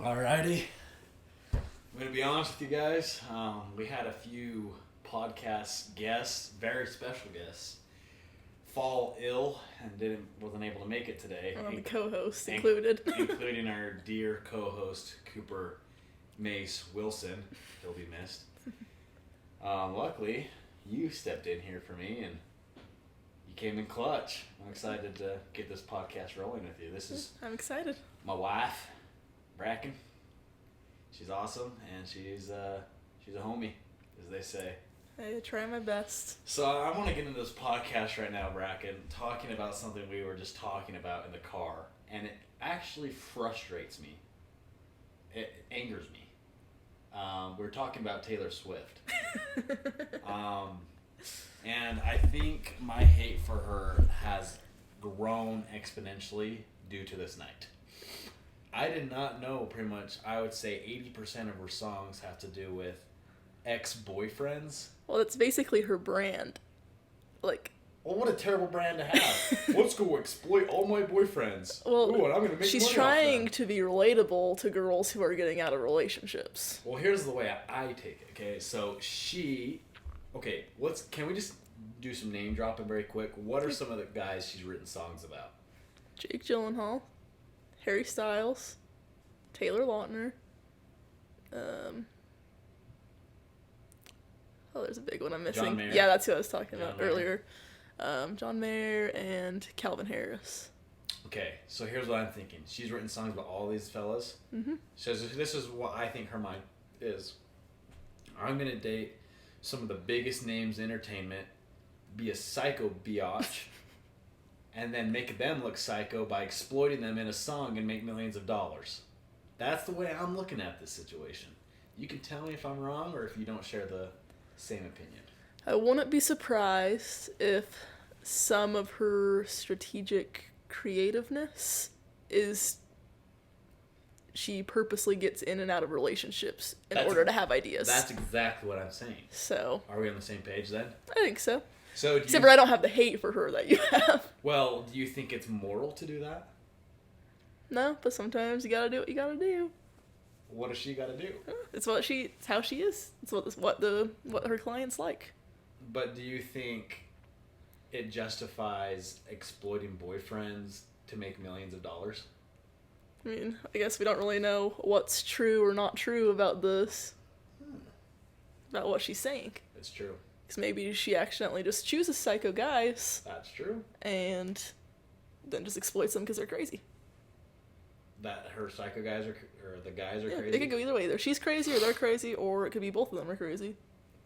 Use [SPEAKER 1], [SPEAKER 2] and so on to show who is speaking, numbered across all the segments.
[SPEAKER 1] Alrighty. I'm going to be honest with you guys. We had a few podcast guests, very special guests, fall ill and wasn't able to make it today.
[SPEAKER 2] The co-host included.
[SPEAKER 1] Including our dear co-host, Cooper Mace Wilson. He'll be missed. Luckily, you stepped in here for me and you came in clutch. I'm excited to get this podcast rolling with you.
[SPEAKER 2] I'm excited.
[SPEAKER 1] My wife, Bracken. She's awesome and she's a homie, as they say.
[SPEAKER 2] I try my best.
[SPEAKER 1] So I want to get into this podcast right now, Bracken, talking about something we were just talking about in the car, and it actually frustrates me. It angers me. We're talking about Taylor Swift. And I think my hate for her has grown exponentially due to this night. I did not know pretty much, I would say 80% of her songs have to do with ex-boyfriends.
[SPEAKER 2] Well, that's basically her brand.
[SPEAKER 1] Well, what a terrible brand to have. Let's go exploit all my boyfriends.
[SPEAKER 2] Well,
[SPEAKER 1] ooh, and I'm gonna make
[SPEAKER 2] she's
[SPEAKER 1] money
[SPEAKER 2] trying
[SPEAKER 1] off
[SPEAKER 2] to be relatable to girls who are getting out of relationships.
[SPEAKER 1] Well, here's the way I take it, okay? So can we just do some name dropping very quick? What are some of the guys she's written songs about?
[SPEAKER 2] Jake Gyllenhaal, Harry Styles, Taylor Lautner, there's a big one I'm missing.
[SPEAKER 1] John Mayer.
[SPEAKER 2] Yeah, that's who I was talking about
[SPEAKER 1] Mayer.
[SPEAKER 2] earlier. John Mayer and Calvin Harris.
[SPEAKER 1] Okay, so here's what I'm thinking. She's written songs about all these fellas.
[SPEAKER 2] Mm-hmm.
[SPEAKER 1] So this is what I think her mind is. I'm going to date some of the biggest names in entertainment, be a psycho biatch, and then make them look psycho by exploiting them in a song and make millions of dollars. That's the way I'm looking at this situation. You can tell me if I'm wrong or if you don't share the same opinion.
[SPEAKER 2] I wouldn't be surprised if some of her strategic creativeness is she purposely gets in and out of relationships in order to have ideas.
[SPEAKER 1] That's exactly what I'm saying.
[SPEAKER 2] So.
[SPEAKER 1] Are we on the same page then?
[SPEAKER 2] I think so.
[SPEAKER 1] So
[SPEAKER 2] except for I don't have the hate for her that you have.
[SPEAKER 1] Well, do you think it's moral to do that?
[SPEAKER 2] No, but sometimes you gotta do what you gotta do.
[SPEAKER 1] What does she gotta do?
[SPEAKER 2] It's how she is. It's what her clients like.
[SPEAKER 1] But do you think it justifies exploiting boyfriends to make millions of dollars?
[SPEAKER 2] I mean, I guess we don't really know what's true or not true about this. About what she's saying.
[SPEAKER 1] It's true.
[SPEAKER 2] Because maybe she accidentally just chooses psycho guys.
[SPEAKER 1] That's true.
[SPEAKER 2] And then just exploits them because they're crazy.
[SPEAKER 1] That her psycho guys or the guys are
[SPEAKER 2] yeah,
[SPEAKER 1] crazy?
[SPEAKER 2] It could go either way. Either she's crazy or they're crazy, or it could be both of them are crazy.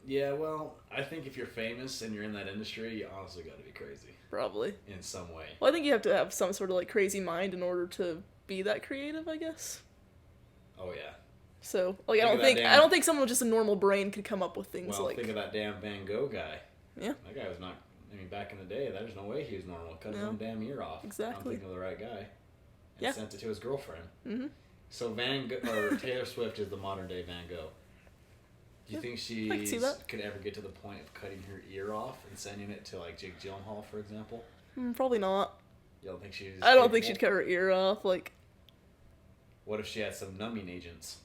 [SPEAKER 1] Yeah, well, I think if you're famous and you're in that industry, you honestly gotta be crazy.
[SPEAKER 2] Probably.
[SPEAKER 1] In some way.
[SPEAKER 2] Well, I think you have to have some sort of crazy mind in order to be that creative, I guess.
[SPEAKER 1] Oh yeah.
[SPEAKER 2] So, I don't think someone with just a normal brain could come up with things like.
[SPEAKER 1] Think of that damn Van Gogh guy.
[SPEAKER 2] Yeah.
[SPEAKER 1] That guy was not. I mean, back in the day, there's no way he was normal. Cut his own damn ear off.
[SPEAKER 2] Exactly.
[SPEAKER 1] I'm thinking of the right guy. And
[SPEAKER 2] yeah.
[SPEAKER 1] Sent it to his girlfriend.
[SPEAKER 2] Mm-hmm.
[SPEAKER 1] So Taylor Swift is the modern day Van Gogh. Do you think she could ever get to the point of cutting her ear off and sending it to Jake Gyllenhaal, for example?
[SPEAKER 2] Probably not.
[SPEAKER 1] You don't think she's?
[SPEAKER 2] I don't think she'd cut her ear off.
[SPEAKER 1] What if she had some numbing agents?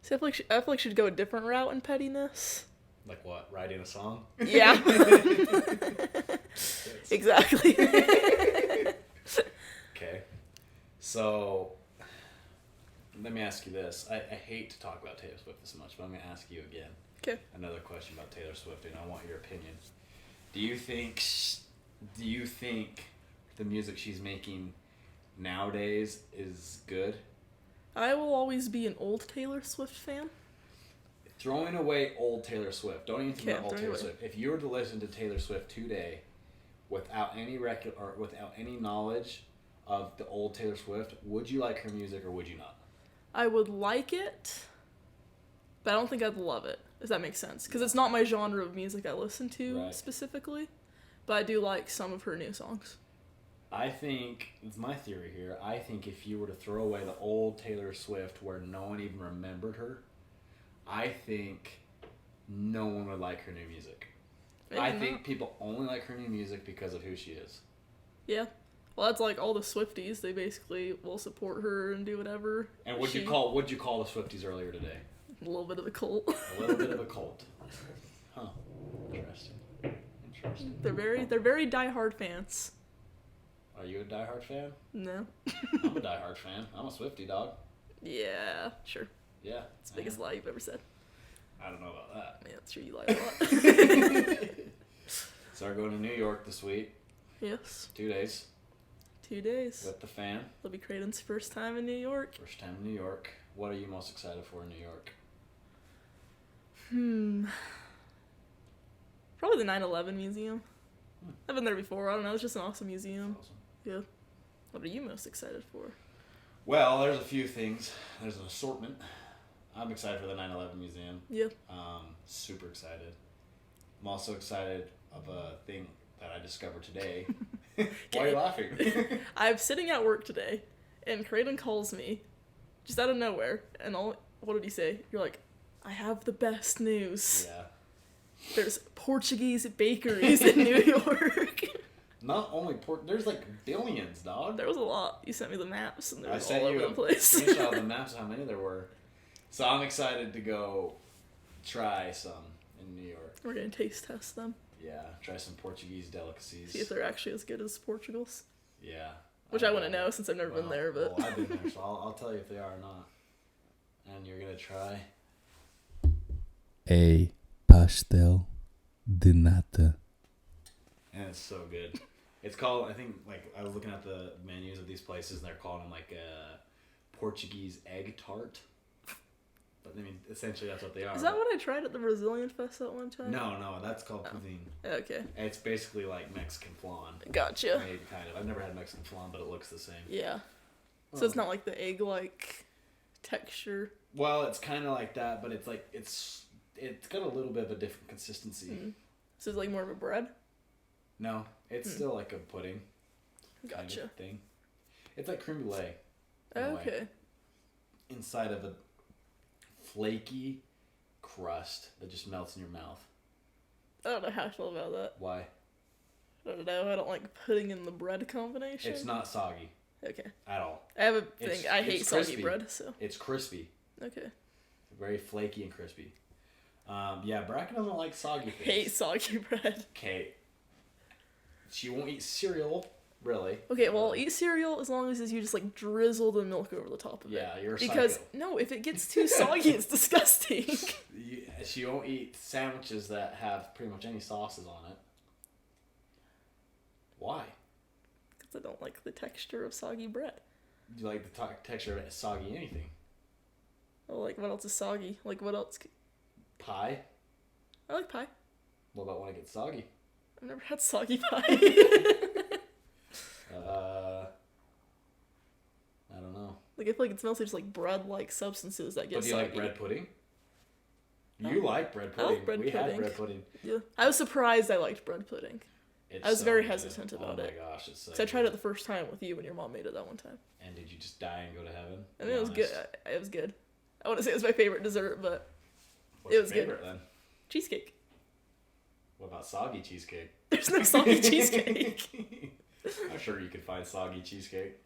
[SPEAKER 2] See, I feel like she'd go a different route in pettiness.
[SPEAKER 1] Like what? Writing a song?
[SPEAKER 2] Yeah. Exactly.
[SPEAKER 1] Okay. So, let me ask you this. I hate to talk about Taylor Swift this much, but I'm going to ask you again.
[SPEAKER 2] Okay.
[SPEAKER 1] Another question about Taylor Swift, and I want your opinion. Do you think the music she's making nowadays is good?
[SPEAKER 2] I will always be an old Taylor Swift fan.
[SPEAKER 1] Throwing away old Taylor Swift. Don't even think about old Taylor Swift. If you were to listen to Taylor Swift today without any record or without any knowledge of the old Taylor Swift, would you like her music or would you not?
[SPEAKER 2] I would like it, but I don't think I'd love it, if that makes sense. Because it's not my genre of music I listen to specifically, but I do like some of her new songs.
[SPEAKER 1] I think, it's my theory here, I think if you were to throw away the old Taylor Swift where no one even remembered her, I think no one would like her new music. I think people only like her new music because of who she is.
[SPEAKER 2] Yeah. Well, that's like all the Swifties. They basically will support her and do whatever.
[SPEAKER 1] And what'd you call the Swifties earlier today?
[SPEAKER 2] A little bit of a cult.
[SPEAKER 1] A little bit of a cult. Huh. Interesting.
[SPEAKER 2] They're very diehard fans.
[SPEAKER 1] Are you a diehard fan?
[SPEAKER 2] No.
[SPEAKER 1] I'm a diehard fan. I'm a Swiftie dog.
[SPEAKER 2] Yeah, sure.
[SPEAKER 1] Yeah.
[SPEAKER 2] It's the biggest lie you've ever said.
[SPEAKER 1] I don't know about that.
[SPEAKER 2] Yeah, that's true. You lie a lot.
[SPEAKER 1] So we're going to New York this week.
[SPEAKER 2] Yes.
[SPEAKER 1] 2 days.
[SPEAKER 2] 2 days.
[SPEAKER 1] With the fam.
[SPEAKER 2] It'll be Krayden's first time in New York.
[SPEAKER 1] First time in New York. What are you most excited for in New York?
[SPEAKER 2] Probably the 9/11 museum. I've been there before. I don't know. It's just an awesome museum.
[SPEAKER 1] Awesome.
[SPEAKER 2] Yeah. What are you most excited for?
[SPEAKER 1] Well, there's a few things. There's an assortment. I'm excited for the 9/11 museum.
[SPEAKER 2] Yeah.
[SPEAKER 1] Super excited. I'm also excited of a thing that I discovered today. Why are you laughing?
[SPEAKER 2] I'm sitting at work today, and Krayden calls me, just out of nowhere, and what did he say? You're like, I have the best news.
[SPEAKER 1] Yeah.
[SPEAKER 2] There's Portuguese bakeries in New York.
[SPEAKER 1] Not only there's like billions, dog.
[SPEAKER 2] There was a lot. You sent me the maps, and there was
[SPEAKER 1] I
[SPEAKER 2] all
[SPEAKER 1] sent
[SPEAKER 2] over
[SPEAKER 1] you
[SPEAKER 2] the place.
[SPEAKER 1] a screenshot of the maps of how many there were. So I'm excited to go try some in New York.
[SPEAKER 2] We're gonna taste test them.
[SPEAKER 1] Yeah, try some Portuguese delicacies.
[SPEAKER 2] See if they're actually as good as Portugal's.
[SPEAKER 1] Yeah.
[SPEAKER 2] Which I wouldn't know since I've never been there, but...
[SPEAKER 1] Well, I've been there, so I'll tell you if they are or not. And you're going to try...
[SPEAKER 3] A pastel de nata.
[SPEAKER 1] And it's so good. It's called, I think, like, I was looking at the menus of these places, and they're calling them, like, a Portuguese egg tart. But, I mean, essentially that's what they are.
[SPEAKER 2] Is that what I tried at the Brazilian Fest that one time?
[SPEAKER 1] No, that's called poutine.
[SPEAKER 2] Okay.
[SPEAKER 1] It's basically like Mexican flan.
[SPEAKER 2] Gotcha.
[SPEAKER 1] Maybe, kind of. I've never had Mexican flan, but it looks the same.
[SPEAKER 2] Yeah. So it's not like the egg-like texture.
[SPEAKER 1] Well, it's kind of like that, but it's like, it's got a little bit of a different consistency.
[SPEAKER 2] Mm. So it's like more of a bread?
[SPEAKER 1] No, it's still like a pudding.
[SPEAKER 2] Gotcha.
[SPEAKER 1] Kind of thing. It's like creme brulee.
[SPEAKER 2] Okay.
[SPEAKER 1] Inside of a flaky crust that just melts in your mouth.
[SPEAKER 2] I don't know how I feel about that.
[SPEAKER 1] Why?
[SPEAKER 2] I don't know. I don't like pudding in the bread combination.
[SPEAKER 1] It's not soggy.
[SPEAKER 2] Okay.
[SPEAKER 1] At all.
[SPEAKER 2] I have a thing. I hate soggy
[SPEAKER 1] crispy.
[SPEAKER 2] bread, so.
[SPEAKER 1] It's crispy.
[SPEAKER 2] Okay.
[SPEAKER 1] Very flaky and crispy. Yeah, Bracken doesn't like soggy things.
[SPEAKER 2] Hate soggy bread.
[SPEAKER 1] Okay. She won't eat cereal, really.
[SPEAKER 2] Okay, well, I'll eat cereal as long as you just like drizzle the milk over the top of it.
[SPEAKER 1] Yeah, you're a
[SPEAKER 2] Because
[SPEAKER 1] psycho.
[SPEAKER 2] no, if it gets too soggy, it's disgusting.
[SPEAKER 1] She won't eat sandwiches that have pretty much any sauces on it. Why?
[SPEAKER 2] Because I don't like the texture of soggy bread.
[SPEAKER 1] Do you like the texture of soggy anything?
[SPEAKER 2] Oh, like what else is soggy? Like what else?
[SPEAKER 1] Pie?
[SPEAKER 2] I like pie.
[SPEAKER 1] What about when it gets soggy?
[SPEAKER 2] I've never had soggy pie.
[SPEAKER 1] I don't know.
[SPEAKER 2] Like I feel like it's mostly just like bread-like substances that get
[SPEAKER 1] But do you
[SPEAKER 2] soggy.
[SPEAKER 1] like bread pudding? You like bread pudding.
[SPEAKER 2] I like bread
[SPEAKER 1] we
[SPEAKER 2] pudding.
[SPEAKER 1] had bread pudding.
[SPEAKER 2] Yeah, I was surprised I liked bread pudding.
[SPEAKER 1] It's
[SPEAKER 2] I was
[SPEAKER 1] so
[SPEAKER 2] very
[SPEAKER 1] good.
[SPEAKER 2] hesitant about it.
[SPEAKER 1] Oh my gosh, it's so
[SPEAKER 2] So I tried
[SPEAKER 1] good.
[SPEAKER 2] it the first time with you when your mom made it that one time.
[SPEAKER 1] And did you just die and go to heaven?
[SPEAKER 2] And
[SPEAKER 1] Be
[SPEAKER 2] it was good.
[SPEAKER 1] honest.
[SPEAKER 2] It was good. I wouldn't say it was my favorite dessert, but
[SPEAKER 1] What's
[SPEAKER 2] it was
[SPEAKER 1] your
[SPEAKER 2] good.
[SPEAKER 1] favorite, then?
[SPEAKER 2] Cheesecake.
[SPEAKER 1] What about soggy cheesecake?
[SPEAKER 2] There's no soggy cheesecake.
[SPEAKER 1] I'm sure you could find soggy cheesecake.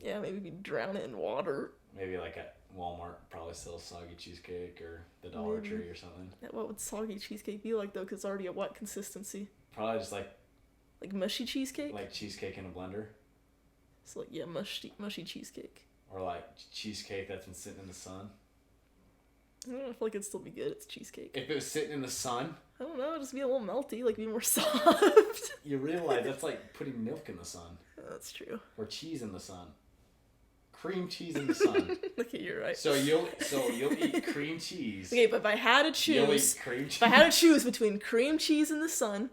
[SPEAKER 2] Yeah, maybe we drown it in water.
[SPEAKER 1] Maybe like at Walmart probably sells soggy cheesecake or the Dollar
[SPEAKER 2] Maybe.
[SPEAKER 1] Tree or something.
[SPEAKER 2] Yeah, what would soggy cheesecake be like though? Because it's already a wet consistency.
[SPEAKER 1] Probably just like
[SPEAKER 2] Mushy cheesecake.
[SPEAKER 1] cheesecake in a blender.
[SPEAKER 2] So like mushy cheesecake.
[SPEAKER 1] Or like cheesecake that's been sitting in the sun.
[SPEAKER 2] I don't know. I feel like it'd still be good. It's cheesecake.
[SPEAKER 1] If it was sitting in the sun,
[SPEAKER 2] I don't know. It'd just be a little melty, like be more soft.
[SPEAKER 1] you realize that's like putting milk in the sun.
[SPEAKER 2] That's true.
[SPEAKER 1] Or cheese in the sun. Cream cheese in the sun.
[SPEAKER 2] Okay, you're right.
[SPEAKER 1] So you'll eat cream cheese.
[SPEAKER 2] Okay, but if I had to
[SPEAKER 1] You'll
[SPEAKER 2] choose,
[SPEAKER 1] eat cream cheese.
[SPEAKER 2] if I had to choose between cream cheese in the sun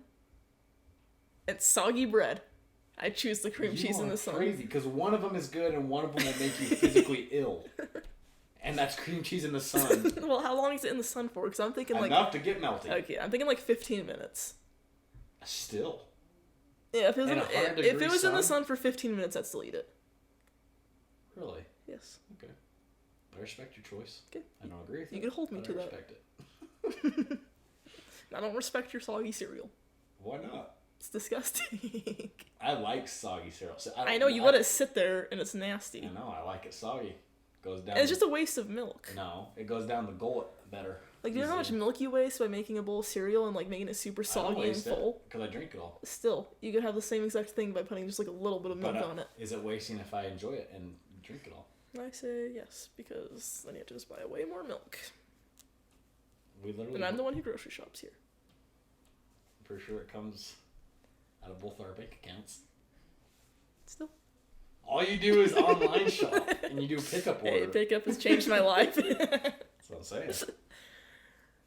[SPEAKER 2] and soggy bread, I'd choose the cream cheese in the sun.
[SPEAKER 1] Crazy, because one of them is good and one of them will make you physically ill. And that's cream cheese in the sun.
[SPEAKER 2] Well, how long is it in the sun for? Because I'm thinking like
[SPEAKER 1] Enough to get melty.
[SPEAKER 2] okay, I'm thinking like 15 minutes.
[SPEAKER 1] Still.
[SPEAKER 2] Yeah, if it was,
[SPEAKER 1] In
[SPEAKER 2] in,
[SPEAKER 1] a 100
[SPEAKER 2] if it
[SPEAKER 1] degree
[SPEAKER 2] was in the
[SPEAKER 1] sun?
[SPEAKER 2] sun for 15 minutes, I'd still eat it.
[SPEAKER 1] Really?
[SPEAKER 2] Yes.
[SPEAKER 1] Okay. I respect your choice.
[SPEAKER 2] Okay.
[SPEAKER 1] I don't agree with
[SPEAKER 2] You
[SPEAKER 1] it.
[SPEAKER 2] could hold me
[SPEAKER 1] but
[SPEAKER 2] to
[SPEAKER 1] I
[SPEAKER 2] that.
[SPEAKER 1] respect it.
[SPEAKER 2] I don't respect your soggy cereal.
[SPEAKER 1] Why not?
[SPEAKER 2] It's disgusting.
[SPEAKER 1] I like soggy cereal. So
[SPEAKER 2] I know, you let it sit there and it's nasty.
[SPEAKER 1] I know, I like it soggy. Goes down.
[SPEAKER 2] And it's just a waste of milk.
[SPEAKER 1] No, it goes down the gullet better.
[SPEAKER 2] Like, do you know how much milk you waste by making a bowl of cereal and, like, making it super soggy and full?
[SPEAKER 1] Because I drink it all.
[SPEAKER 2] Still, you could have the same exact thing by putting just, like, a little bit of milk on it.
[SPEAKER 1] Is it wasting if I enjoy it and drink it all?
[SPEAKER 2] I say yes, because then you have to just buy way more milk.
[SPEAKER 1] We literally.
[SPEAKER 2] And I'm the one who grocery shops here.
[SPEAKER 1] I'm pretty sure it comes out of both our bank accounts.
[SPEAKER 2] Still.
[SPEAKER 1] All you do is online shop and you do pickup order.
[SPEAKER 2] Hey, pickup has changed my life.
[SPEAKER 1] That's what I'm saying.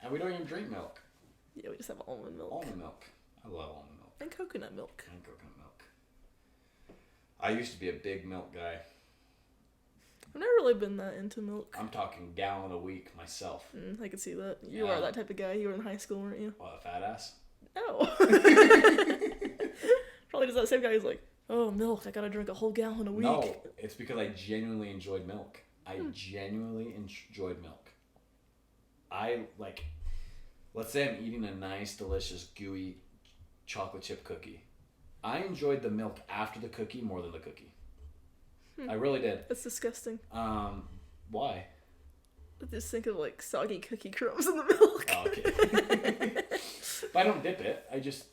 [SPEAKER 1] And we don't even drink milk.
[SPEAKER 2] Yeah, we just have almond milk.
[SPEAKER 1] Almond milk. I love almond milk.
[SPEAKER 2] And coconut milk.
[SPEAKER 1] And coconut milk. I used to be a big milk guy.
[SPEAKER 2] I've never really been that into milk.
[SPEAKER 1] I'm talking gallon a week myself.
[SPEAKER 2] I could see that. You are that type of guy. You were in high school, weren't you?
[SPEAKER 1] What, a fat ass?
[SPEAKER 2] No. Probably just that same guy who's like, oh, milk, I gotta drink a whole gallon a week.
[SPEAKER 1] No, it's because I genuinely enjoyed milk. I genuinely enjoyed milk. Let's say I'm eating a nice, delicious, gooey chocolate chip cookie. I enjoyed the milk after the cookie more than the cookie. I really did.
[SPEAKER 2] That's disgusting.
[SPEAKER 1] Why?
[SPEAKER 2] I just think of, like, soggy cookie crumbs in the milk.
[SPEAKER 1] Oh, okay. But I don't dip it.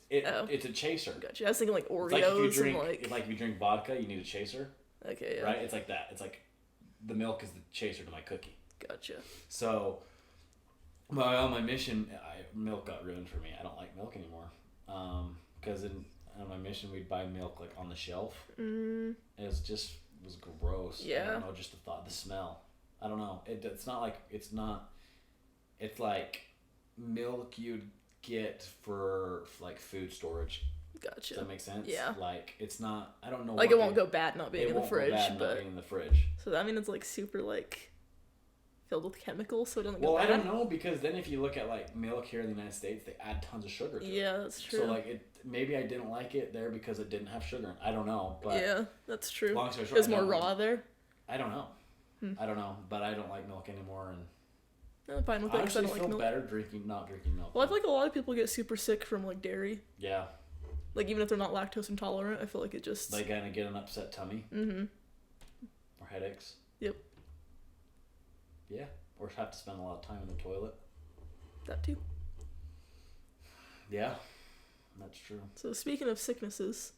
[SPEAKER 1] It's a chaser.
[SPEAKER 2] Gotcha. I was thinking, like, Oreos
[SPEAKER 1] It's like if you drink vodka, you need a chaser.
[SPEAKER 2] Okay, yeah.
[SPEAKER 1] Right? It's like that. It's like the milk is the chaser to my cookie.
[SPEAKER 2] Gotcha.
[SPEAKER 1] So, on my mission, milk got ruined for me. I don't like milk anymore. Because on my mission, we'd buy milk, like, on the shelf. It was gross.
[SPEAKER 2] Yeah.
[SPEAKER 1] I don't know, just the thought, the smell. I don't know. It's like milk you'd get for, like, food storage.
[SPEAKER 2] Gotcha.
[SPEAKER 1] Does that make sense?
[SPEAKER 2] Yeah.
[SPEAKER 1] Like, it's not, I don't know.
[SPEAKER 2] Like, it won't go bad not being in the fridge.
[SPEAKER 1] Not being in the fridge.
[SPEAKER 2] So that means it's, like, super, like, filled with chemicals, so it doesn't go bad?
[SPEAKER 1] Well, I don't know, because then if you look at, like, milk here in the United States, they add tons of sugar to it.
[SPEAKER 2] Yeah, that's true.
[SPEAKER 1] So, like, maybe I didn't like it there because it didn't have sugar. I don't know, but...
[SPEAKER 2] Yeah, that's true.
[SPEAKER 1] Long story short,
[SPEAKER 2] it was more raw there?
[SPEAKER 1] I don't know. I don't know, but I don't like milk anymore, and...
[SPEAKER 2] I'm fine with it because I don't like milk.
[SPEAKER 1] I actually feel better not drinking milk.
[SPEAKER 2] Well, I feel like a lot of people get super sick from, like, dairy.
[SPEAKER 1] Yeah.
[SPEAKER 2] Like, even if they're not lactose intolerant, I feel like it just...
[SPEAKER 1] They kind of get an upset tummy.
[SPEAKER 2] Mm-hmm.
[SPEAKER 1] Or headaches.
[SPEAKER 2] Yep.
[SPEAKER 1] Yeah. Or have to spend a lot of time in the toilet.
[SPEAKER 2] That too.
[SPEAKER 1] Yeah. That's true.
[SPEAKER 2] So, speaking of sicknesses...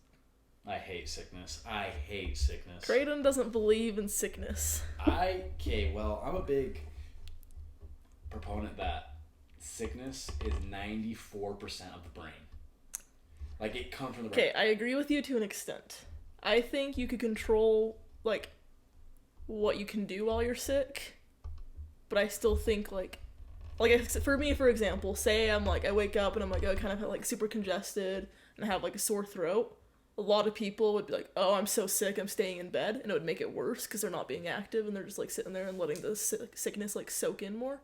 [SPEAKER 1] I hate sickness.
[SPEAKER 2] Krayden doesn't believe in sickness.
[SPEAKER 1] Well, I'm a big proponent that sickness is 94% of the brain. Like, it comes from the brain.
[SPEAKER 2] Okay, I agree with you to an extent. I think you could control, like, what you can do while you're sick, but I still think, like, for me, for example, say I'm, like, I wake up and I'm, like, oh, kind of, like, super congested and I have, like, a sore throat. A lot of people would be like, oh, I'm so sick, I'm staying in bed, and it would make it worse because they're not being active and they're just, like, sitting there and letting the sickness, like, soak in more.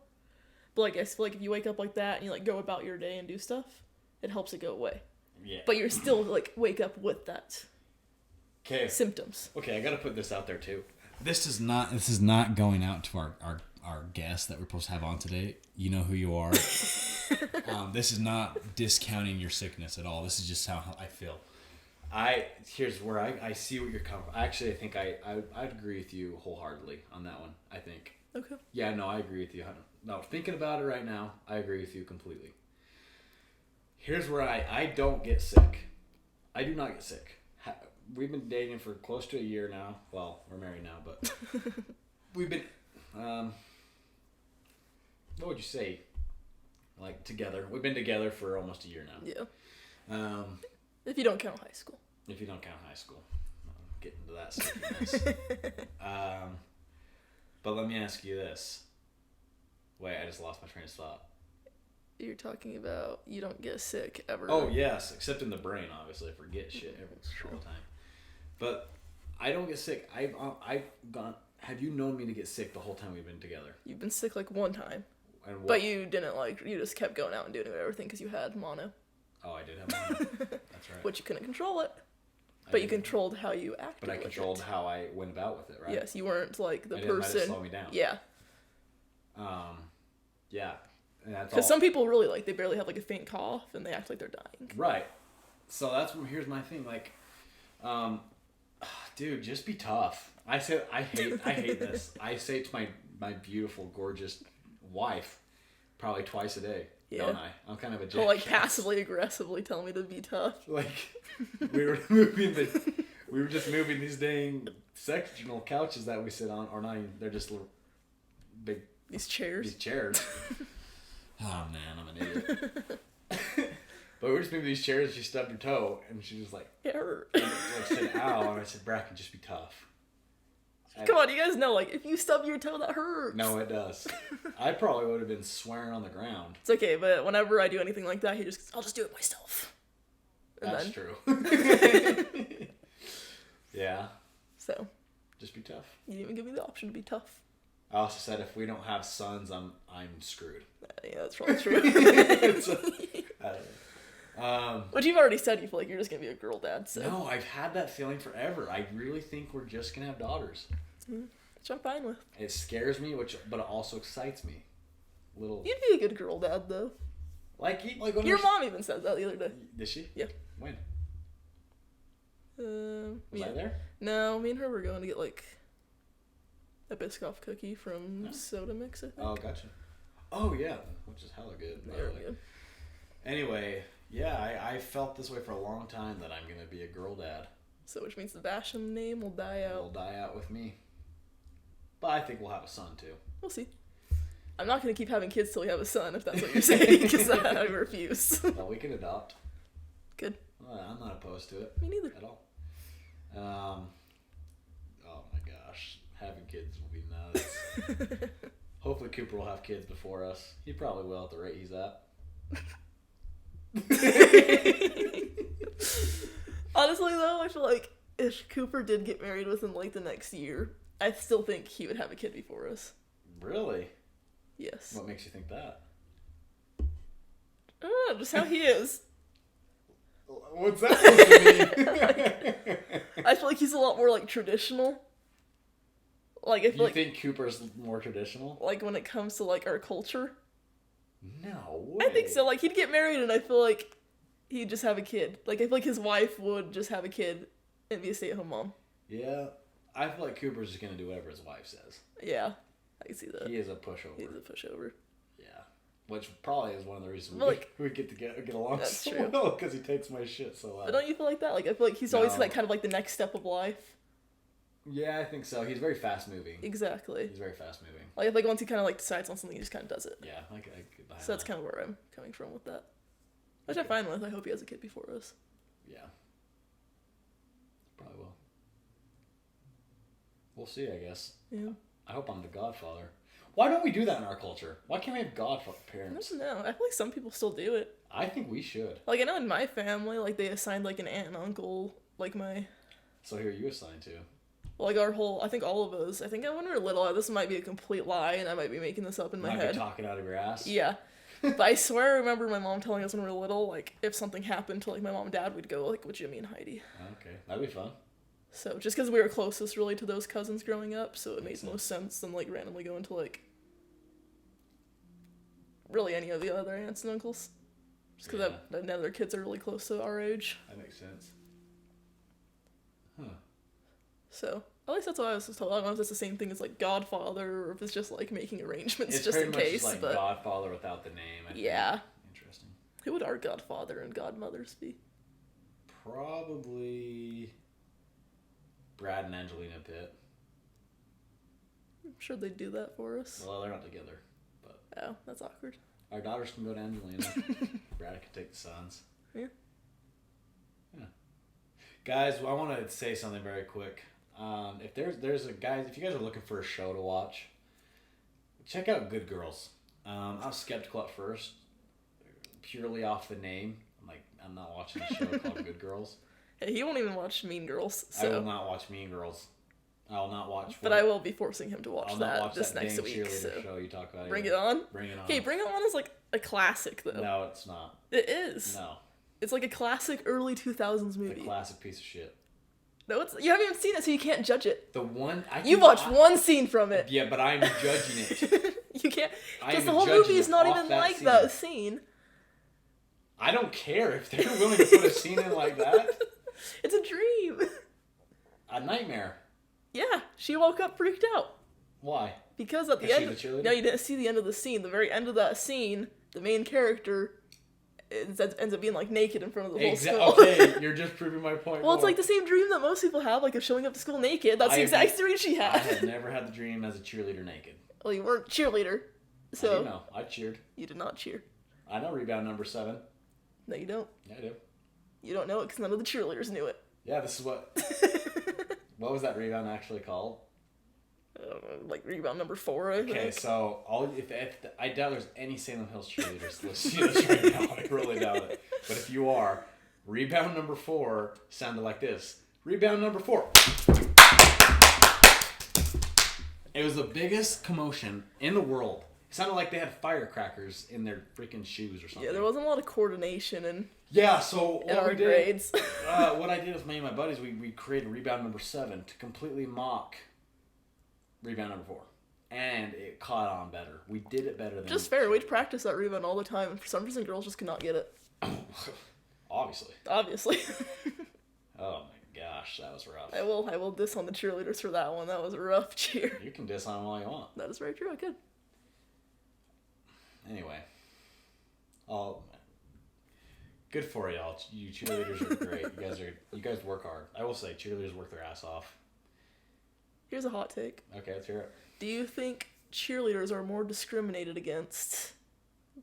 [SPEAKER 2] But, like, I feel like if you wake up like that and you, like, go about your day and do stuff, it helps it go away.
[SPEAKER 1] Yeah.
[SPEAKER 2] But you're still, like, wake up with that symptoms.
[SPEAKER 1] Okay, I gotta put this out there, too. This is not going out to our guest that we're supposed to have on today. You know who you are. This is not discounting your sickness at all. This is just how I feel. Here's where I see what you're coming from. Actually, I think I'd agree with you wholeheartedly on that one. I think.
[SPEAKER 2] Okay.
[SPEAKER 1] Yeah, no, I agree with you. No, thinking about it right now, I agree with you completely. Here's where I don't get sick. I do not get sick. We've been dating for close to a year now. Well, we're married now, but we've been, what would you say? Like, together. We've been together for almost a year now.
[SPEAKER 2] Yeah. If you don't count high school.
[SPEAKER 1] If you don't count high school. I'll get into that stickiness. But let me ask you this. Wait, I just lost my train of thought.
[SPEAKER 2] You're talking about you don't get sick ever.
[SPEAKER 1] Oh, yes. Except in the brain, obviously. I forget shit all the time. But I don't get sick. Have you known me to get sick the whole time we've been together?
[SPEAKER 2] You've been sick, like, one time. But you didn't, like, you just kept going out and doing everything because you had mono.
[SPEAKER 1] Oh, I did have mono. That's right.
[SPEAKER 2] But you couldn't control it. But you controlled how you acted.
[SPEAKER 1] But I controlled how I went about with it, right?
[SPEAKER 2] Yes, you weren't, like, the
[SPEAKER 1] I didn't
[SPEAKER 2] person.
[SPEAKER 1] let it slow me down.
[SPEAKER 2] Yeah.
[SPEAKER 1] Yeah.
[SPEAKER 2] Because some people really, like, they barely have, like, a faint cough and they act like they're dying.
[SPEAKER 1] Right. So here's my thing. Like, dude, just be tough. I hate this. I say it to my beautiful, gorgeous wife probably twice a day. Yeah. Don't I? I'm kind of a jackass.
[SPEAKER 2] Well, like passively aggressively tell me to be tough.
[SPEAKER 1] Like we were just moving these dang sectional couches that we sit on, or not even, they're just little big
[SPEAKER 2] these chairs.
[SPEAKER 1] Oh man, I'm an idiot. But we were just moving these chairs and she stubbed her toe and she was like,
[SPEAKER 2] it hurt.
[SPEAKER 1] I said, ow, and I said, Bracken, just be tough.
[SPEAKER 2] Come on, you guys know, like, if you stub your toe, that hurts.
[SPEAKER 1] No, it does. I probably would have been swearing on the ground.
[SPEAKER 2] It's okay, but whenever I do anything like that, I'll just do it myself.
[SPEAKER 1] And that's true. Yeah.
[SPEAKER 2] So.
[SPEAKER 1] Just be tough.
[SPEAKER 2] You didn't even give me the option to be tough.
[SPEAKER 1] I also said if we don't have sons, I'm screwed.
[SPEAKER 2] Yeah, that's probably true.
[SPEAKER 1] I don't know.
[SPEAKER 2] But you've already said you feel like you're just gonna be a girl dad. So.
[SPEAKER 1] No, I've had that feeling forever. I really think we're just gonna have daughters.
[SPEAKER 2] Which I'm fine with.
[SPEAKER 1] It scares me, but it also excites me.
[SPEAKER 2] You'd be a good girl dad, though.
[SPEAKER 1] Like
[SPEAKER 2] your mom even said that the other day.
[SPEAKER 1] Did she?
[SPEAKER 2] Yeah.
[SPEAKER 1] When?
[SPEAKER 2] Was
[SPEAKER 1] I there?
[SPEAKER 2] No, me and her were going to get like a Biscoff cookie from Soda Mix, I think.
[SPEAKER 1] Oh, gotcha. Oh yeah, which is hella good.
[SPEAKER 2] Very good.
[SPEAKER 1] Anyway, yeah, I felt this way for a long time that I'm gonna be a girl dad.
[SPEAKER 2] So which means the Basham name will die out.
[SPEAKER 1] Will die out with me. But I think we'll have a son too.
[SPEAKER 2] We'll see. I'm not gonna keep having kids till we have a son, if that's what you're saying, because I refuse.
[SPEAKER 1] No, we can adopt.
[SPEAKER 2] Good.
[SPEAKER 1] I'm not opposed to it.
[SPEAKER 2] Me neither.
[SPEAKER 1] At all. Oh my gosh, having kids will be nuts. Hopefully Cooper will have kids before us. He probably will at the rate he's at.
[SPEAKER 2] Honestly though, I feel like if Cooper did get married within like the next year, I still think he would have a kid before us.
[SPEAKER 1] Really?
[SPEAKER 2] Yes.
[SPEAKER 1] What makes you think that?
[SPEAKER 2] I don't know, just how he is.
[SPEAKER 1] What's that supposed to mean?
[SPEAKER 2] I feel like he's a lot more like traditional. Like if
[SPEAKER 1] you think Cooper's more traditional?
[SPEAKER 2] Like when it comes to like our culture?
[SPEAKER 1] No way.
[SPEAKER 2] I think so. Like he'd get married and I feel like he'd just have a kid. Like I feel like his wife would just have a kid and be a stay-at-home mom.
[SPEAKER 1] Yeah. I feel like Cooper's just gonna do whatever his wife says.
[SPEAKER 2] Yeah. I can see that.
[SPEAKER 1] He is a pushover.
[SPEAKER 2] He's a pushover.
[SPEAKER 1] Yeah. Which probably is one of the reasons we get to get along so
[SPEAKER 2] true.
[SPEAKER 1] well, because he takes my shit so well.
[SPEAKER 2] But don't you feel like that? Like I feel like he's always like kind of like the next step of life.
[SPEAKER 1] Yeah, I think so. He's very fast moving.
[SPEAKER 2] Exactly.
[SPEAKER 1] He's very fast moving.
[SPEAKER 2] Like if like once he kind of like decides on something, he just kind of does it.
[SPEAKER 1] Yeah, I get behind
[SPEAKER 2] so that's kind of where I'm coming from with that. Which I'm fine with. I hope he has a kid before us.
[SPEAKER 1] Yeah. Probably will. We'll see, I guess.
[SPEAKER 2] Yeah.
[SPEAKER 1] I hope I'm the godfather. Why don't we do that in our culture? Why can't we have godfather parents?
[SPEAKER 2] I don't know. I feel like some people still do it.
[SPEAKER 1] I think we should.
[SPEAKER 2] Like I know in my family, like they assigned like an aunt and uncle, like my.
[SPEAKER 1] So who are you assigned to?
[SPEAKER 2] Like our whole, I think all of us. I think when we were little, this might be a complete lie, and I might be making this up in my head.
[SPEAKER 1] Might be talking out of your ass.
[SPEAKER 2] Yeah. But I swear I remember my mom telling us when we were little, like, if something happened to, like, my mom and dad, we'd go, like, with Jimmy and Heidi.
[SPEAKER 1] Okay. That'd be fun.
[SPEAKER 2] So, just because we were closest, really, to those cousins growing up, so it made most sense than, like, randomly going to, like, really any of the other aunts and uncles. Just because none of their kids are really close to our age.
[SPEAKER 1] That makes sense. Huh.
[SPEAKER 2] So, at least that's what I was told. I don't know if it's the same thing as, like, Godfather, or if it's just, like, making arrangements
[SPEAKER 1] it's
[SPEAKER 2] just in case.
[SPEAKER 1] It's pretty much like Godfather without the name. I think. Interesting.
[SPEAKER 2] Who would our Godfather and Godmothers be?
[SPEAKER 1] Probably Brad and Angelina Pitt.
[SPEAKER 2] I'm sure they'd do that for us.
[SPEAKER 1] Well, they're not together, but...
[SPEAKER 2] Oh, that's awkward.
[SPEAKER 1] Our daughters can go to Angelina. Brad can take the sons.
[SPEAKER 2] Yeah.
[SPEAKER 1] Yeah. Guys, I want to say something very quick. If there's a guys, if you guys are looking for a show to watch, check out Good Girls. I was skeptical at first, purely off the name. I'm not watching a show called Good Girls.
[SPEAKER 2] Hey, he won't even watch Mean Girls. So.
[SPEAKER 1] I will not watch Mean Girls. I will not watch.
[SPEAKER 2] But I will be forcing him to watch that this next week.
[SPEAKER 1] So show you talk about.
[SPEAKER 2] Bring It On.
[SPEAKER 1] Bring It On.
[SPEAKER 2] Okay, Bring It On is like a classic though.
[SPEAKER 1] No, it's not.
[SPEAKER 2] It is.
[SPEAKER 1] No.
[SPEAKER 2] It's like a classic early 2000s movie.
[SPEAKER 1] A classic piece of shit.
[SPEAKER 2] No, you haven't even seen it, so you can't judge it.
[SPEAKER 1] You
[SPEAKER 2] watched one scene from it.
[SPEAKER 1] Yeah, but I'm judging it.
[SPEAKER 2] You can't, because the whole movie is not even like that scene.
[SPEAKER 1] I don't care if they're willing to put a scene in like that.
[SPEAKER 2] It's a dream.
[SPEAKER 1] A nightmare.
[SPEAKER 2] Yeah, she woke up freaked out.
[SPEAKER 1] Why?
[SPEAKER 2] Because at the
[SPEAKER 1] Is she
[SPEAKER 2] end...
[SPEAKER 1] the cheerleader?
[SPEAKER 2] No, you didn't see the end of the scene. The very end of that scene, the main character ends up being, like, naked in front of the whole school.
[SPEAKER 1] Okay, you're just proving my point
[SPEAKER 2] Well,
[SPEAKER 1] more.
[SPEAKER 2] it's like the same dream that most people have, like, of showing up to school naked. That's the exact dream she
[SPEAKER 1] I
[SPEAKER 2] had.
[SPEAKER 1] had never had the dream as a cheerleader naked.
[SPEAKER 2] Well, you weren't a cheerleader, so...
[SPEAKER 1] I do know. I cheered.
[SPEAKER 2] You did not cheer.
[SPEAKER 1] I know rebound number 7.
[SPEAKER 2] No, you don't.
[SPEAKER 1] Yeah, I do.
[SPEAKER 2] You don't know it because none of the cheerleaders knew it.
[SPEAKER 1] Yeah, this is what... What was that rebound actually called?
[SPEAKER 2] Like rebound number 4, I think.
[SPEAKER 1] Okay, so I doubt there's any Salem Hills cheerleaders listening to this right now. I really doubt it. But if you are, rebound number 4 sounded like this. Rebound number 4. It was the biggest commotion in the world. It sounded like they had firecrackers in their freaking shoes or something.
[SPEAKER 2] Yeah, there wasn't a lot of coordination and
[SPEAKER 1] Yeah, so
[SPEAKER 2] in our grades.
[SPEAKER 1] What I did with me and my buddies, we created rebound number 7 to completely mock rebound number 4. And it caught on better. We did it better than...
[SPEAKER 2] Just fair. We'd practice that rebound all the time, and for some reason girls just could not get it.
[SPEAKER 1] Obviously. Oh my gosh, that was rough.
[SPEAKER 2] I will diss on the cheerleaders for that one. That was a rough cheer.
[SPEAKER 1] You can diss on them all you want.
[SPEAKER 2] That is very true, I could.
[SPEAKER 1] Anyway. Good for y'all. You cheerleaders are great. You guys work hard. I will say, cheerleaders work their ass off.
[SPEAKER 2] Here's a hot take.
[SPEAKER 1] Okay, let's hear it.
[SPEAKER 2] Do you think cheerleaders are more discriminated against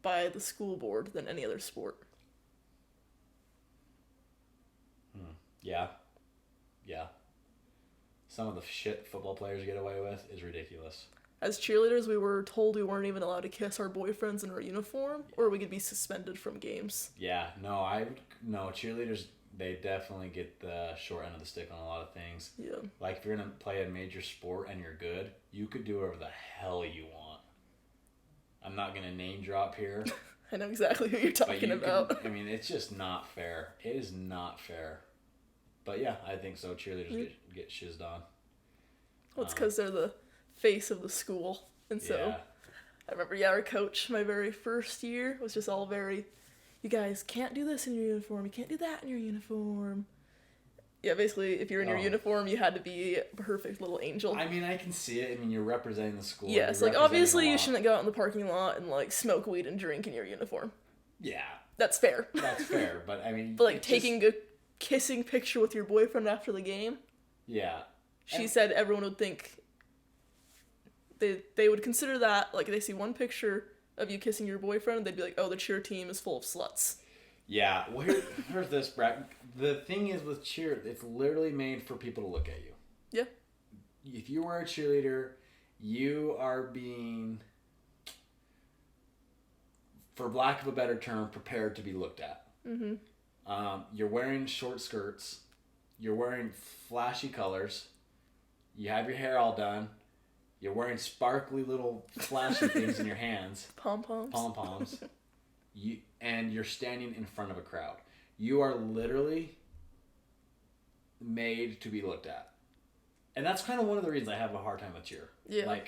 [SPEAKER 2] by the school board than any other sport?
[SPEAKER 1] Yeah. Some of the shit football players get away with is ridiculous.
[SPEAKER 2] As cheerleaders, we were told we weren't even allowed to kiss our boyfriends in our uniform, or we could be suspended from games.
[SPEAKER 1] Yeah, no, cheerleaders, they definitely get the short end of the stick on a lot of things.
[SPEAKER 2] Yeah.
[SPEAKER 1] Like, if you're going to play a major sport and you're good, you could do whatever the hell you want. I'm not going to name drop here.
[SPEAKER 2] I know exactly who you're talking about.
[SPEAKER 1] It's just not fair. It is not fair. But yeah, I think so. Cheerleaders get shizzed on.
[SPEAKER 2] Well, it's because they're the face of the school. And so,
[SPEAKER 1] yeah.
[SPEAKER 2] I remember, our coach, my very first year, was just all very, you guys can't do this in your uniform. You can't do that in your uniform. Yeah, basically, if you're in your uniform, you had to be a perfect little angel.
[SPEAKER 1] I can see it. You're representing the school.
[SPEAKER 2] Yes, obviously you shouldn't go out in the parking lot and, smoke weed and drink in your uniform.
[SPEAKER 1] Yeah.
[SPEAKER 2] That's fair.
[SPEAKER 1] That's fair, but
[SPEAKER 2] But, taking a kissing picture with your boyfriend after the game?
[SPEAKER 1] Yeah.
[SPEAKER 2] She said everyone would think... They would consider that, they see one picture of you kissing your boyfriend, they'd be like, oh, the cheer team is full of sluts.
[SPEAKER 1] Yeah, well, here's this, Bracken. The thing is with cheer, it's literally made for people to look at you.
[SPEAKER 2] Yeah.
[SPEAKER 1] If you are a cheerleader, you are being, for lack of a better term, prepared to be looked at.
[SPEAKER 2] Mm-hmm.
[SPEAKER 1] You're wearing short skirts. You're wearing flashy colors. You have your hair all done. You're wearing sparkly little flashy things in your hands. Pom-poms. And you're standing in front of a crowd. You are literally made to be looked at. And that's kind of one of the reasons I have a hard time with cheer.
[SPEAKER 2] Yeah.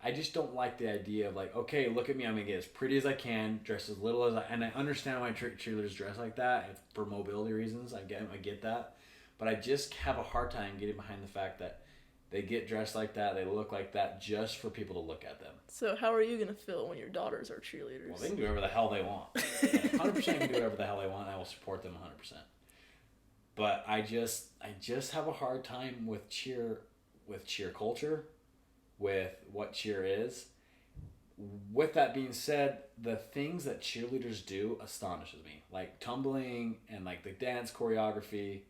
[SPEAKER 1] I just don't like the idea of okay, look at me, I'm going to get as pretty as I can, dress as little as and I understand why cheerleaders dress like that for mobility reasons. I get that. But I just have a hard time getting behind the fact that they get dressed like that, they look like that just for people to look at them.
[SPEAKER 2] So how are you going to feel when your daughters are cheerleaders?
[SPEAKER 1] Well, they can do whatever the hell they want. 100% can do whatever the hell they want, and I will support them 100%. But I just have a hard time with cheer culture, with what cheer is. With that being said, the things that cheerleaders do astonishes me. Like tumbling and the dance choreography,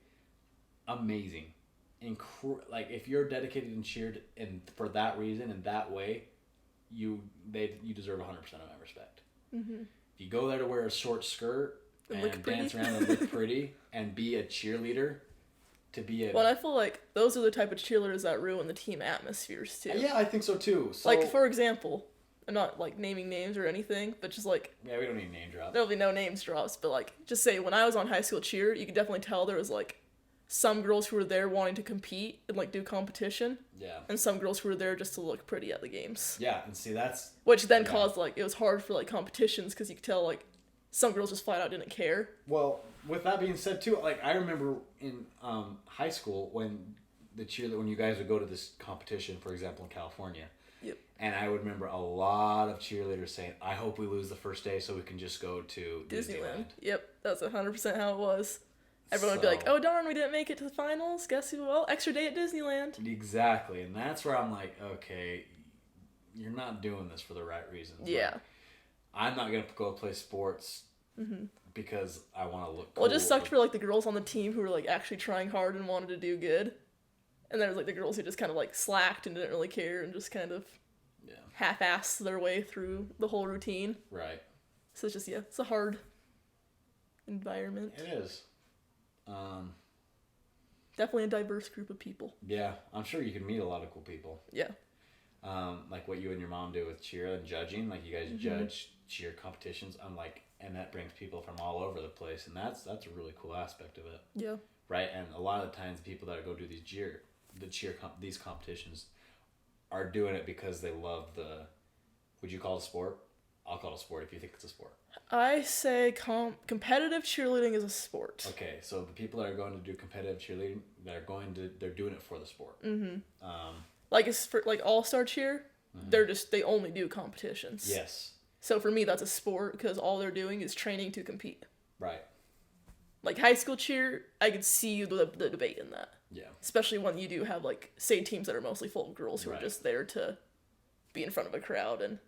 [SPEAKER 1] amazing. If you're dedicated and cheered and for that reason and that way, you deserve 100% of my respect.
[SPEAKER 2] Mm-hmm.
[SPEAKER 1] If you go there to wear a short skirt and dance around and look pretty and be a cheerleader,
[SPEAKER 2] Well, I feel like those are the type of cheerleaders that ruin the team atmospheres too.
[SPEAKER 1] Yeah, I think so too.
[SPEAKER 2] For example, I'm not naming names or anything, but just
[SPEAKER 1] yeah, we don't need name drops.
[SPEAKER 2] There'll be no names drops, but just say when I was on high school cheer, you could definitely tell there was some girls who were there wanting to compete and do competition.
[SPEAKER 1] Yeah.
[SPEAKER 2] And some girls who were there just to look pretty at the games.
[SPEAKER 1] Yeah, and see that's...
[SPEAKER 2] Which then caused it was hard for competitions because you could tell some girls just flat out didn't care.
[SPEAKER 1] Well, with that being said, too, like, I remember in high school when when you guys would go to this competition, for example, in California.
[SPEAKER 2] Yep.
[SPEAKER 1] And I would remember a lot of cheerleaders saying, I hope we lose the first day so we can just go to Disneyland.
[SPEAKER 2] Yep, that's 100% how it was. Everyone would be like, oh darn, we didn't make it to the finals. Guess who? Well, extra day at Disneyland.
[SPEAKER 1] Exactly. And that's where I'm like, okay, you're not doing this for the right reasons.
[SPEAKER 2] Yeah.
[SPEAKER 1] Like, I'm not going to go play sports because I want to look cool.
[SPEAKER 2] Well, it just sucked for, like, the girls on the team who were, like, actually trying hard and wanted to do good. And there was, like, the girls who just kind of, like, slacked and didn't really care and just kind of half-assed their way through the whole routine.
[SPEAKER 1] Right.
[SPEAKER 2] So it's just, it's a hard environment.
[SPEAKER 1] It is.
[SPEAKER 2] Definitely a diverse group of people.
[SPEAKER 1] Yeah, I'm sure you can meet a lot of cool people.
[SPEAKER 2] Yeah.
[SPEAKER 1] Like what you and your mom do with cheer and judging. Like, you guys judge cheer competitions. I'm like, and that brings people from all over the place, and that's a really cool aspect of it.
[SPEAKER 2] Yeah.
[SPEAKER 1] Right, and a lot of the times people that go do these competitions are doing it because they love would you call it a sport? I'll call it a sport if you think it's a sport.
[SPEAKER 2] I say competitive cheerleading is a sport.
[SPEAKER 1] Okay, so the people that are going to do competitive cheerleading, they're doing it for the sport.
[SPEAKER 2] Like, it's for, like, all-star cheer, they only do competitions.
[SPEAKER 1] Yes.
[SPEAKER 2] So for me, that's a sport because all they're doing is training to compete.
[SPEAKER 1] Right.
[SPEAKER 2] Like, high school cheer, I could see the debate in that.
[SPEAKER 1] Yeah.
[SPEAKER 2] Especially when you do have, like, say, teams that are mostly full of girls who are just there to be in front of a crowd and...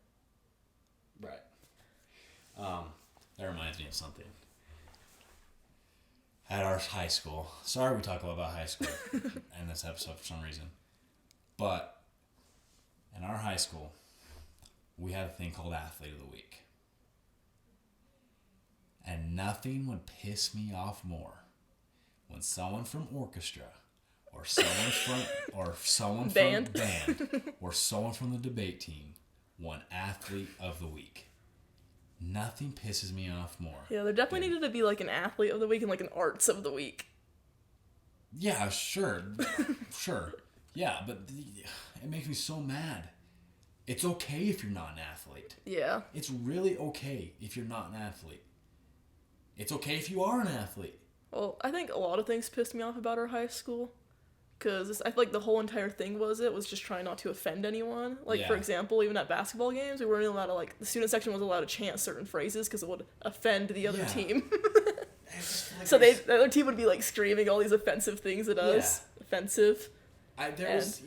[SPEAKER 1] Right. That reminds me of something. At our high school, sorry we talk about high school in this episode for some reason, but in our high school, we had a thing called Athlete of the Week. And nothing would piss me off more when someone from orchestra or someone
[SPEAKER 2] band.
[SPEAKER 1] from band or someone from the debate team won Athlete of the Week. Nothing pisses me off more.
[SPEAKER 2] Yeah, there definitely needed to be, like, an Athlete of the Week and, like, an Arts of the Week.
[SPEAKER 1] Yeah, sure. Sure. Yeah, but it makes me so mad. It's okay if you're not an athlete.
[SPEAKER 2] Yeah.
[SPEAKER 1] It's really okay if you're not an athlete. It's okay if you are an athlete.
[SPEAKER 2] Well, I think a lot of things pissed me off about our high school. Because I feel like the whole entire thing was just trying not to offend anyone. Like, for example, even at basketball games, we weren't allowed to, like, the student section wasn't allowed to chant certain phrases because it would offend the other team.
[SPEAKER 1] Like,
[SPEAKER 2] so the other team would be, like, screaming all these offensive things at us. Offensive.
[SPEAKER 1] There was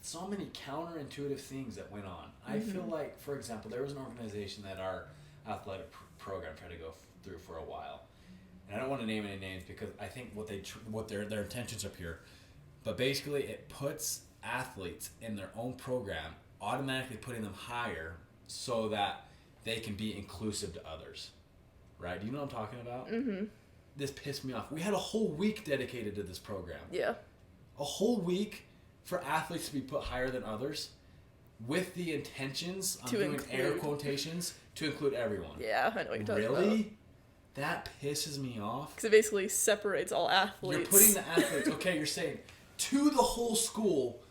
[SPEAKER 1] so many counterintuitive things that went on. I feel like, for example, there was an organization that our athletic program tried to go through for a while. And I don't want to name any names because I think what their intentions up here, but basically it puts athletes in their own program, automatically putting them higher so that they can be inclusive to others. Right? Do you know what I'm talking about? Mm-hmm. This pissed me off. We had a whole week dedicated to this program.
[SPEAKER 2] Yeah.
[SPEAKER 1] A whole week for athletes to be put higher than others with the intentions, I'm doing air quotations, to include everyone.
[SPEAKER 2] Yeah, I know what you're talking about.
[SPEAKER 1] Really? That pisses me off.
[SPEAKER 2] Because it basically separates all athletes.
[SPEAKER 1] You're putting the athletes, okay, you're saying to the whole school,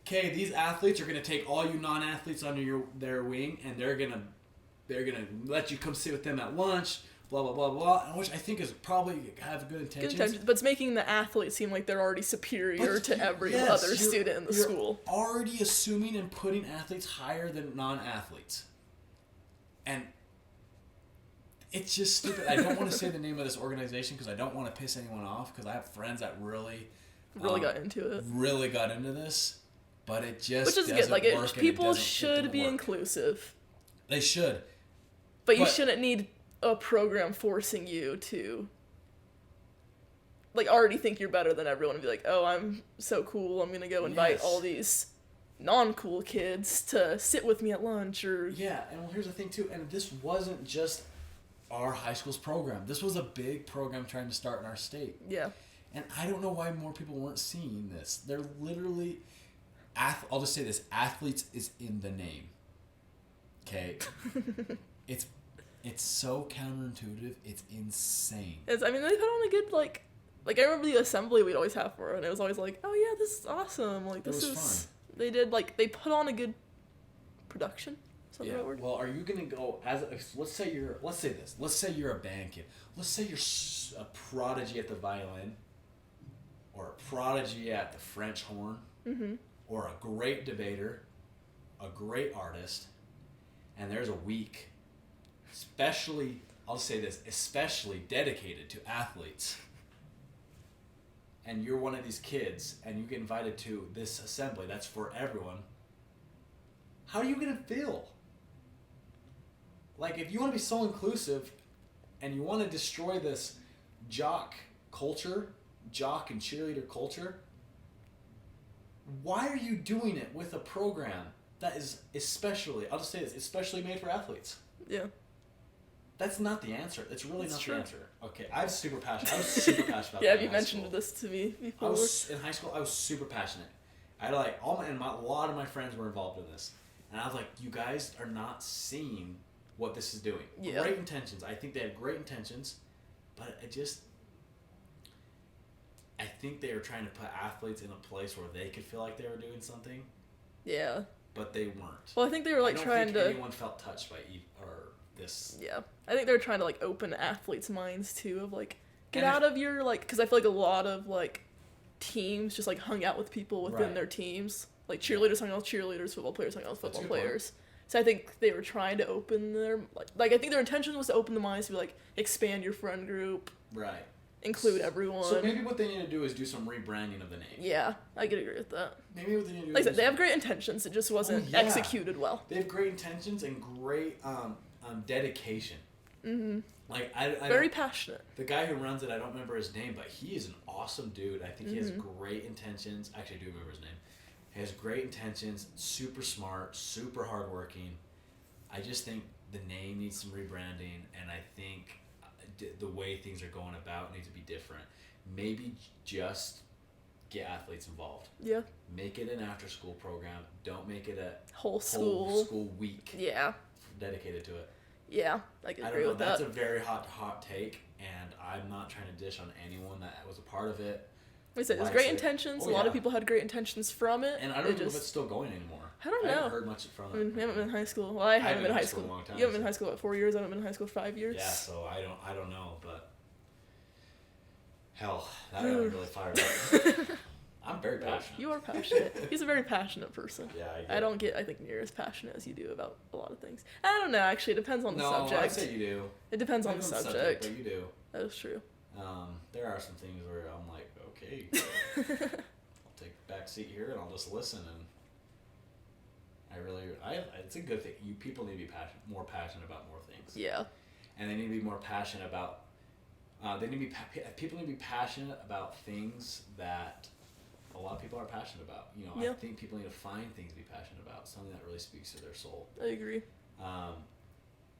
[SPEAKER 1] okay, these athletes are going to take all you non-athletes under their wing, and they're going to let you come sit with them at lunch, blah, blah, blah, blah, which I think is probably have good intentions.
[SPEAKER 2] But it's making the athletes seem like they're already superior to every other student in the school.
[SPEAKER 1] You're already assuming and putting athletes higher than non-athletes. And it's just stupid. I don't want to say the name of this organization because I don't want to piss anyone off because I have friends that really got into it. Really got into this. But it just
[SPEAKER 2] Which is good. Like, people should be inclusive.
[SPEAKER 1] They should.
[SPEAKER 2] But you shouldn't need a program forcing you to, like, already think you're better than everyone and be like, oh, I'm so cool, I'm going to go invite all these non-cool kids to sit with me at lunch or... Yeah, and well, here's the thing, too. And this wasn't just our high school's program. This was a big program trying to start in our state. Yeah. And I don't know why more people weren't seeing this. They're literally... I'll just say this. Athletes is in the name. Okay? It's so counterintuitive. It's insane. I mean, they put on a good, like I remember the assembly we'd always have for it, and it was always like, oh yeah, this is awesome. Like, this is fun. They did, like, they put on a good production. Is that the right word?
[SPEAKER 1] Well, are you gonna go let's say you're a band kid. Let's say you're a prodigy at the violin, or a prodigy at the French horn, or a great debater, a great artist, and there's a week, especially dedicated to athletes. And you're one of these kids, and you get invited to this assembly that's for everyone. How are you gonna feel? Like, if you want to be so inclusive, and you want to destroy this jock and cheerleader culture, why are you doing it with a program that is especially made for athletes?
[SPEAKER 2] Yeah.
[SPEAKER 1] That's not the answer. It's really not the answer. Okay, I was super passionate about
[SPEAKER 2] Yeah,
[SPEAKER 1] that
[SPEAKER 2] you mentioned this to me before.
[SPEAKER 1] In high school, I was super passionate. I had like a lot of my friends were involved in this. And I was like, you guys are not seeing what this is doing.
[SPEAKER 2] Yeah.
[SPEAKER 1] Great intentions. I think they had great intentions, but I think they were trying to put athletes in a place where they could feel like they were doing something.
[SPEAKER 2] Yeah.
[SPEAKER 1] But they weren't.
[SPEAKER 2] Well, I think they were like trying to.
[SPEAKER 1] Anyone felt touched by this.
[SPEAKER 2] Yeah, I think they were trying to like open athletes' minds too, of like get out of your like, because I feel like a lot of like teams just like hung out with people within their teams. Like cheerleaders hung out with cheerleaders, football players hung out with football players. So I think they were trying to open their like I think their intention was to open the minds to be like expand your friend group.
[SPEAKER 1] Right.
[SPEAKER 2] Include everyone.
[SPEAKER 1] So maybe what they need to do is do some rebranding of the name.
[SPEAKER 2] Yeah, I could agree with that.
[SPEAKER 1] Maybe what they need to do.
[SPEAKER 2] Like I said, they have great intentions. It just wasn't executed well.
[SPEAKER 1] They have great intentions and great dedication. Mm-hmm. Like I
[SPEAKER 2] very passionate.
[SPEAKER 1] The guy who runs it, I don't remember his name, but he is an awesome dude. I think he has great intentions. Actually, I do remember his name. He has great intentions, super smart, super hardworking. I just think the name needs some rebranding, and I think the way things are going about needs to be different. Maybe just get athletes involved.
[SPEAKER 2] Yeah.
[SPEAKER 1] Make it an after-school program. Don't make it a
[SPEAKER 2] whole school
[SPEAKER 1] week.
[SPEAKER 2] Yeah.
[SPEAKER 1] Dedicated to it.
[SPEAKER 2] Yeah, I can agree with that.
[SPEAKER 1] That's a very hot take, and I'm not trying to dish on anyone that was a part of it.
[SPEAKER 2] Like I said, it was great intentions. A lot of people had great intentions from it.
[SPEAKER 1] And I don't know if it's still going anymore.
[SPEAKER 2] I don't know.
[SPEAKER 1] I haven't heard much from it.
[SPEAKER 2] I mean, we haven't been in high school. Well, I haven't been in high school.
[SPEAKER 1] A long time,
[SPEAKER 2] you haven't been in high school what, 4 years? I haven't been in high school 5 years.
[SPEAKER 1] Yeah, so I don't know, but hell, that got me really fired up. I'm very passionate.
[SPEAKER 2] You are passionate. He's a very passionate person.
[SPEAKER 1] Yeah,
[SPEAKER 2] I don't get, I think, near as passionate as you do about a lot of things. I don't know, actually. It depends on the subject.
[SPEAKER 1] No, I'd say you do.
[SPEAKER 2] It depends on the subject.
[SPEAKER 1] But you do.
[SPEAKER 2] That is true.
[SPEAKER 1] There are some things where I'm like, okay, I'll take the back seat here and I'll just listen. And it's a good thing. People need to be more passionate about more things.
[SPEAKER 2] Yeah.
[SPEAKER 1] And they need to be more passionate about. People need to be passionate about things that a lot of people are passionate about. I think people need to find things to be passionate about, something that really speaks to their soul.
[SPEAKER 2] I agree.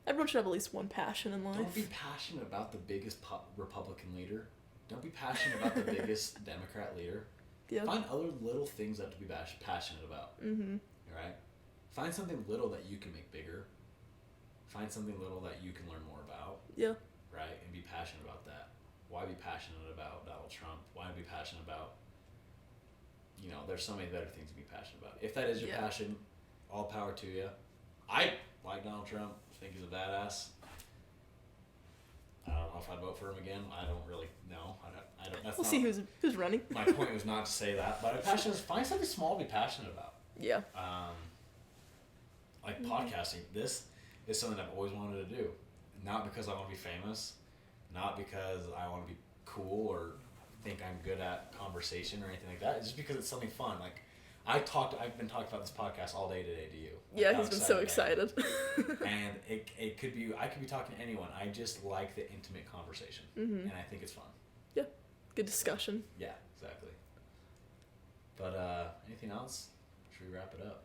[SPEAKER 2] Everyone should have at least one passion in life.
[SPEAKER 1] Don't be passionate about the biggest Republican leader. Don't be passionate about the biggest Democrat leader. Yep. Find other little things that to be passionate about. Mm-hmm. Right? Find something little that you can make bigger. Find something little that you can learn more about.
[SPEAKER 2] Yeah.
[SPEAKER 1] Right? And be passionate about that. Why be passionate about Donald Trump? Why be passionate about... there's so many better things to be passionate about. If that is your passion, all power to you. I like Donald Trump. I think he's a badass. I don't know if I'd vote for him again. I don't really know. I don't.
[SPEAKER 2] We'll see who's running.
[SPEAKER 1] My point was not to say that, but find something small to be passionate about.
[SPEAKER 2] Yeah.
[SPEAKER 1] Like podcasting. This is something I've always wanted to do. Not because I want to be famous, not because I want to be cool or think I'm good at conversation or anything like that. It's just because it's something fun. Like I've been talking about this podcast all day today to you.
[SPEAKER 2] Yeah, he's been so excited.
[SPEAKER 1] And it could be, I could be talking to anyone. I just like the intimate conversation. Mm-hmm. And I think it's fun.
[SPEAKER 2] Yeah. Good discussion.
[SPEAKER 1] Yeah, exactly. But anything else? Should we wrap it up?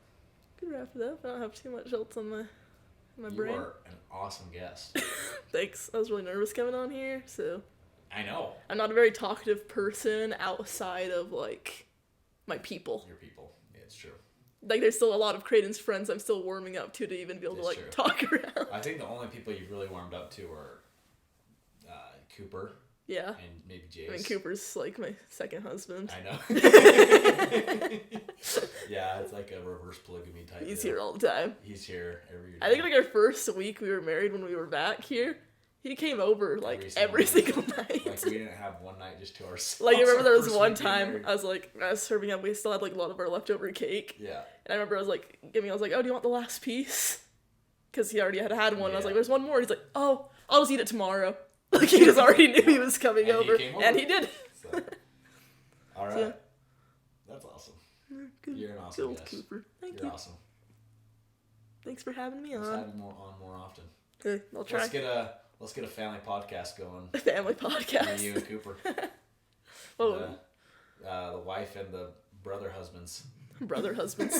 [SPEAKER 2] Could wrap it up. I don't have too much else on my brain.
[SPEAKER 1] You are an awesome guest.
[SPEAKER 2] Thanks. I was really nervous coming on here, so.
[SPEAKER 1] I know.
[SPEAKER 2] I'm not a very talkative person outside of, like, my people.
[SPEAKER 1] Your people. Yeah, it's true.
[SPEAKER 2] Like, there's still a lot of Krayden's friends I'm still warming up to even be able to, like, talk around.
[SPEAKER 1] I think the only people you've really warmed up to are Cooper.
[SPEAKER 2] Yeah.
[SPEAKER 1] And maybe Jace.
[SPEAKER 2] I mean, Cooper's like my second husband.
[SPEAKER 1] I know. Yeah, it's like a reverse polygamy type.
[SPEAKER 2] He's
[SPEAKER 1] deal.
[SPEAKER 2] here all the time.
[SPEAKER 1] He's here every year.
[SPEAKER 2] I think like our first week we were married when we were back here, he came over like every single night.
[SPEAKER 1] Like we didn't have one night just to ourselves.
[SPEAKER 2] Like I remember there was one time I was serving up. We still had like a lot of our leftover cake.
[SPEAKER 1] Yeah.
[SPEAKER 2] And I remember I was like, oh, do you want the last piece? Because he already had one.
[SPEAKER 1] Yeah.
[SPEAKER 2] I was like, there's one more. He's like, oh, I'll just eat it tomorrow. Like he just already knew he was coming over, and he did.
[SPEAKER 1] So, all right.
[SPEAKER 2] Yeah.
[SPEAKER 1] That's awesome.
[SPEAKER 2] Good,
[SPEAKER 1] You're an awesome
[SPEAKER 2] guest.
[SPEAKER 1] Cooper.
[SPEAKER 2] Thank
[SPEAKER 1] You're
[SPEAKER 2] you.
[SPEAKER 1] awesome.
[SPEAKER 2] Thanks for having me
[SPEAKER 1] Let's
[SPEAKER 2] on.
[SPEAKER 1] have you more often.
[SPEAKER 2] Okay, I'll try.
[SPEAKER 1] Let's get a family podcast going.
[SPEAKER 2] A family podcast.
[SPEAKER 1] Me, you, and Cooper.
[SPEAKER 2] Oh.
[SPEAKER 1] The wife and the brother husbands.
[SPEAKER 2] Brother husbands.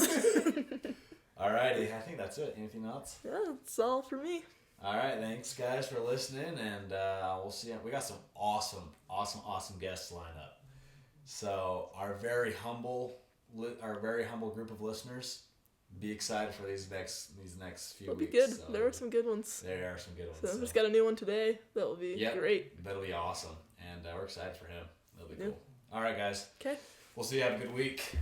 [SPEAKER 1] Alrighty, I think that's it. Anything else?
[SPEAKER 2] Yeah, that's all for me.
[SPEAKER 1] Alright, thanks guys for listening, and we'll see. We got some awesome guests lined up. So our very humble group of listeners, be excited for these next few
[SPEAKER 2] It'll be
[SPEAKER 1] weeks.
[SPEAKER 2] good.
[SPEAKER 1] So
[SPEAKER 2] there are some good ones.
[SPEAKER 1] There are some good ones.
[SPEAKER 2] So I just got a new one today. That'll be great.
[SPEAKER 1] That'll be awesome, and we're excited for him. That'll be cool. All right, guys.
[SPEAKER 2] Okay.
[SPEAKER 1] We'll see you. Have a good week.